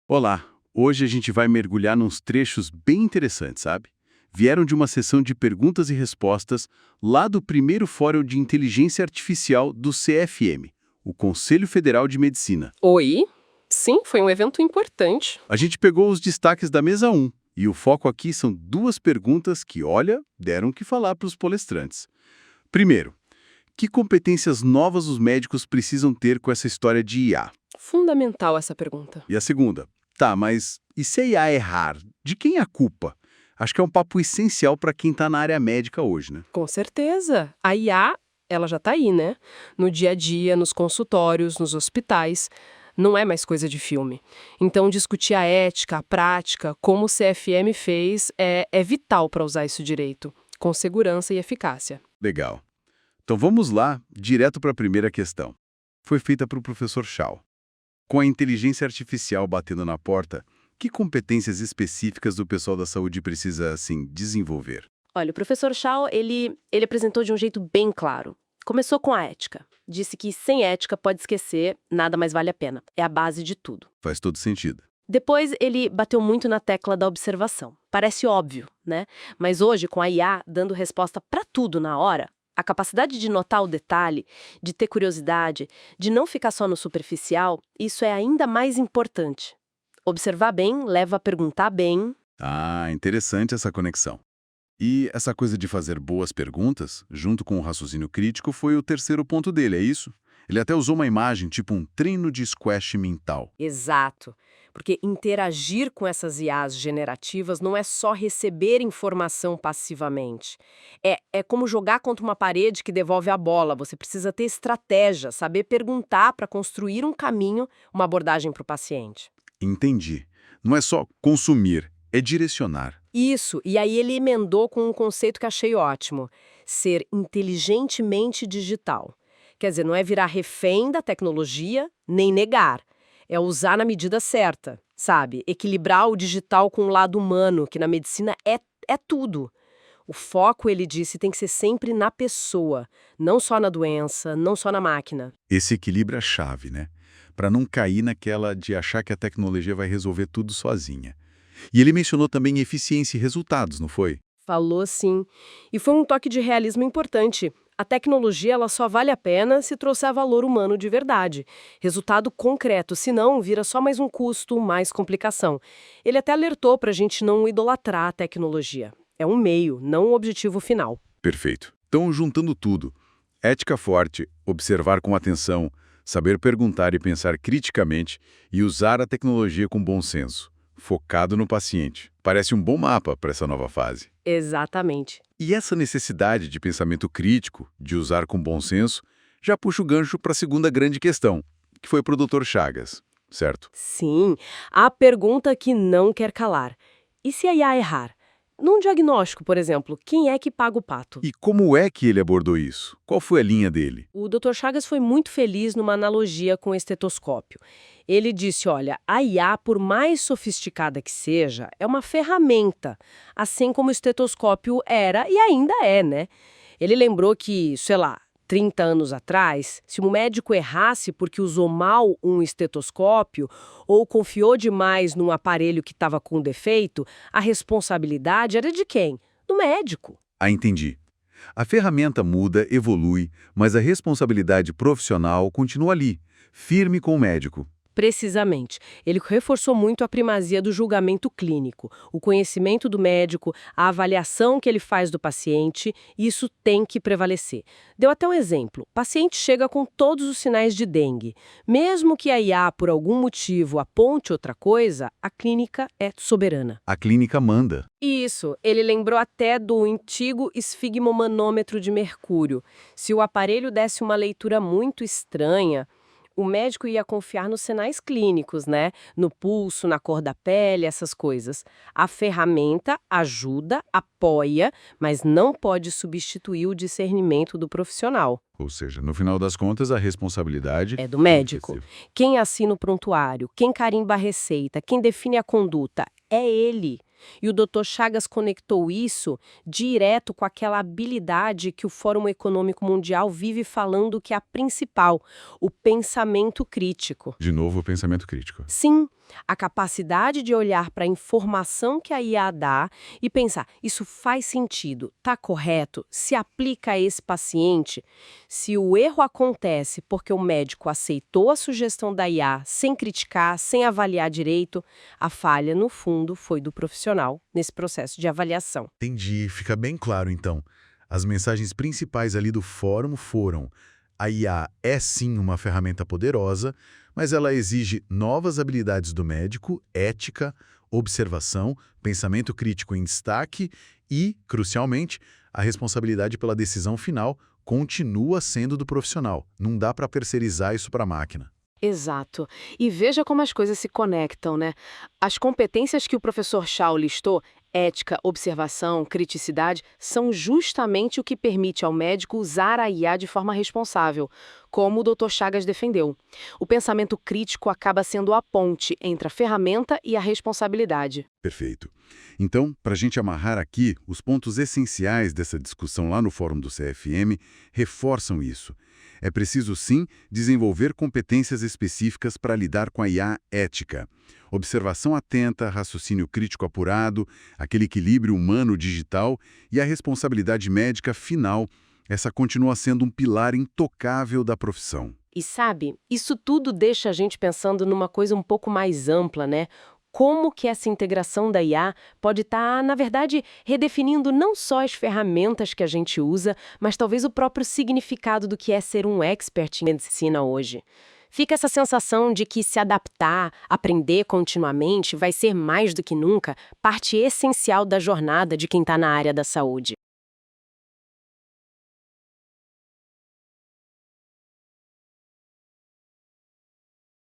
Olá, hoje a gente vai mergulhar nos trechos bem interessantes, sabe? Vieram de uma sessão de perguntas e respostas lá do primeiro Fórum de Inteligência Artificial do CFM, o Conselho Federal de Medicina. Oi? Sim, foi um evento importante. A gente pegou os destaques da mesa 1, e o foco aqui são duas perguntas que, olha, deram o que falar para os palestrantes. Primeiro, que competências novas os médicos precisam ter com essa história de IA? Fundamental essa pergunta. E a segunda, tá, mas e se a IA errar? De quem é a culpa? Acho que é um papo essencial para quem está na área médica hoje, né? Com certeza. A IA, ela já está aí, né? No dia a dia, nos consultórios, nos hospitais. Não é mais coisa de filme. Então, discutir a ética, a prática, como o CFM fez, é vital para usar isso direito, com segurança e eficácia. Legal. Então vamos lá, direto para a primeira questão. Foi feita para o professor Shao. Com a inteligência artificial batendo na porta, que competências específicas o pessoal da saúde precisa, assim, desenvolver? Olha, o professor Shao, ele apresentou de um jeito bem claro. Começou com a ética. Disse que sem ética, pode esquecer, nada mais vale a pena. É a base de tudo. Faz todo sentido. Depois, ele bateu muito na tecla da observação. Parece óbvio, né? Mas hoje, com a IA dando resposta para tudo na hora, a capacidade de notar o detalhe, de ter curiosidade, de não ficar só no superficial, isso é ainda mais importante. Observar bem leva a perguntar bem. Ah, interessante essa conexão. E essa coisa de fazer boas perguntas, junto com o raciocínio crítico, foi o terceiro ponto dele, é isso? Ele até usou uma imagem, tipo um treino de squash mental. Exato. Porque interagir com essas IAs generativas não é só receber informação passivamente. É como jogar contra uma parede que devolve a bola. Você precisa ter estratégia, saber perguntar para construir um caminho, uma abordagem para o paciente. Entendi. Não é só consumir, é direcionar. Isso, e aí ele emendou com um conceito que achei ótimo: ser inteligentemente digital. Quer dizer, não é virar refém da tecnologia, nem negar. É usar na medida certa, sabe? Equilibrar o digital com o lado humano, que na medicina é tudo. O foco, ele disse, tem que ser sempre na pessoa, não só na doença, não só na máquina. Esse equilíbrio é a chave, né? Para não cair naquela de achar que a tecnologia vai resolver tudo sozinha. E ele mencionou também eficiência e resultados, não foi? Falou sim. E foi um toque de realismo importante. A tecnologia ela só vale a pena se trouxer valor humano de verdade. Resultado concreto, senão vira só mais um custo, mais complicação. Ele até alertou para a gente não idolatrar a tecnologia. É um meio, não o objetivo final. Perfeito. Então, juntando tudo, ética forte, observar com atenção, saber perguntar e pensar criticamente e usar a tecnologia com bom senso, focado no paciente. Parece um bom mapa para essa nova fase. Exatamente. E essa necessidade de pensamento crítico, de usar com bom senso, já puxa o gancho para a segunda grande questão, que foi para o Dr. Chagas, certo? Sim, a pergunta que não quer calar. E se a IA errar? Num diagnóstico, por exemplo, quem é que paga o pato? E como é que ele abordou isso? Qual foi a linha dele? O Dr. Chagas foi muito feliz numa analogia com o estetoscópio. Ele disse, olha, a IA, por mais sofisticada que seja, é uma ferramenta, assim como o estetoscópio era e ainda é, né? Ele lembrou que, sei lá, 30 anos atrás, se um médico errasse porque usou mal um estetoscópio ou confiou demais num aparelho que estava com defeito, a responsabilidade era de quem? Do médico. Ah, entendi. A ferramenta muda, evolui, mas a responsabilidade profissional continua ali, firme com o médico. Precisamente. Ele reforçou muito a primazia do julgamento clínico, o conhecimento do médico, a avaliação que ele faz do paciente, isso tem que prevalecer. Deu até um exemplo. O paciente chega com todos os sinais de dengue. Mesmo que a IA, por algum motivo, aponte outra coisa, a clínica é soberana. A clínica manda. Isso, ele lembrou até do antigo esfigmomanômetro de mercúrio. Se o aparelho desse uma leitura muito estranha, o médico ia confiar nos sinais clínicos, né? No pulso, na cor da pele, essas coisas. A ferramenta ajuda, apoia, mas não pode substituir o discernimento do profissional. Ou seja, no final das contas, a responsabilidade É do médico. excessiva. Quem assina o prontuário, quem carimba a receita, quem define a conduta, é ele. E o Dr. Chagas conectou isso direto com aquela habilidade que o Fórum Econômico Mundial vive falando que é a principal, o pensamento crítico. De novo, o pensamento crítico. Sim, A capacidade de olhar para a informação que a IA dá e pensar, isso faz sentido, está correto, se aplica a esse paciente? Se o erro acontece porque o médico aceitou a sugestão da IA sem criticar, sem avaliar direito, a falha, no fundo, foi do profissional nesse processo de avaliação. Entendi, fica bem claro então. As mensagens principais ali do fórum foram: a IA é sim uma ferramenta poderosa, mas ela exige novas habilidades do médico, ética, observação, pensamento crítico em destaque e, crucialmente, a responsabilidade pela decisão final continua sendo do profissional. Não dá para terceirizar isso para a máquina. Exato. E veja como as coisas se conectam, né? As competências que o professor Shaw listou, ética, observação, criticidade, são justamente o que permite ao médico usar a IA de forma responsável, como o Dr. Chagas defendeu. O pensamento crítico acaba sendo a ponte entre a ferramenta e a responsabilidade. Perfeito. Então, para a gente amarrar aqui, os pontos essenciais dessa discussão lá no Fórum do CFM reforçam isso. É preciso, sim, desenvolver competências específicas para lidar com a IA ética. Observação atenta, raciocínio crítico apurado, aquele equilíbrio humano-digital e a responsabilidade médica final. Essa continua sendo um pilar intocável da profissão. E sabe, isso tudo deixa a gente pensando numa coisa um pouco mais ampla, né? Como que essa integração da IA pode estar, na verdade, redefinindo não só as ferramentas que a gente usa, mas talvez o próprio significado do que é ser um expert em medicina hoje. Fica essa sensação de que se adaptar, aprender continuamente, vai ser mais do que nunca parte essencial da jornada de quem está na área da saúde.